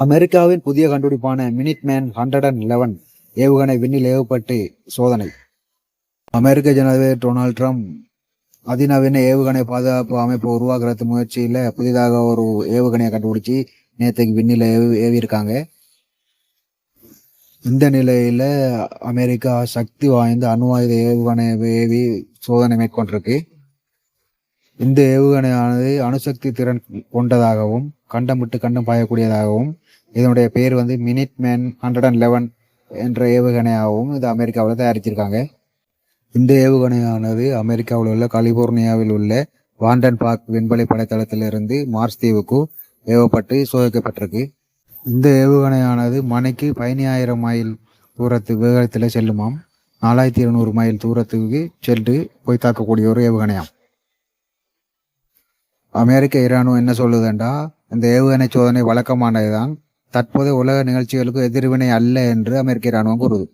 அமெரிக்காவின் புதிய கண்டுபிடிப்பான மினிட்மேன் 111 ஏவுகணை விண்ணில் ஏவப்பட்டு சோதனை. அமெரிக்க ஜனாதிபதி டொனால்ட் ட்ரம்ப் அதிநவீன ஏவுகணை பாதுகாப்பு அமைப்பு உருவாக்குறது முயற்சியில் புதிதாக ஒரு ஏவுகணையை கண்டுபிடிச்சி நேற்றுக்கு விண்ணில் ஏவியிருக்காங்க. இந்த நிலையில் அமெரிக்கா சக்தி வாய்ந்த அணு ஆயுத ஏவுகணை ஏவி சோதனை மேற்கொண்டிருக்கு. இந்த ஏவுகணையானது அணுசக்தி திறன் கொண்டதாகவும் கண்டம் விட்டு கண்டம் பாயக்கூடியதாகவும் இதனுடைய பேர் மினிட்மேன் 111 என்ற ஏவுகணையாகவும் இது அமெரிக்காவில் தயாரிச்சிருக்காங்க. இந்த ஏவுகணையானது அமெரிக்காவில் உள்ள கலிபோர்னியாவில் உள்ள வாண்டன் பார்க் விண்வெளி படைத்தளத்திலிருந்து மார்ஸ் தீவுக்கு ஏவப்பட்டு சோதிக்கப்பட்டிருக்கு. இந்த ஏவுகணையானது மணிக்கு 15,000 மைல் தூரத்து வேகத்தில் செல்லுமாம். 4,200 மைல் தூரத்துக்கு சென்று போய் தாக்கக்கூடிய ஒரு ஏவுகணையாம். அமெரிக்க இராணுவம் என்ன சொல்லுதுண்டா, இந்த ஏவுகணை சோதனை வழக்கமானதுதான், தற்போதைய உலக நிகழ்ச்சிகளுக்கு எதிர்வினை அல்ல என்று அமெரிக்க இராணுவம் கூறுது.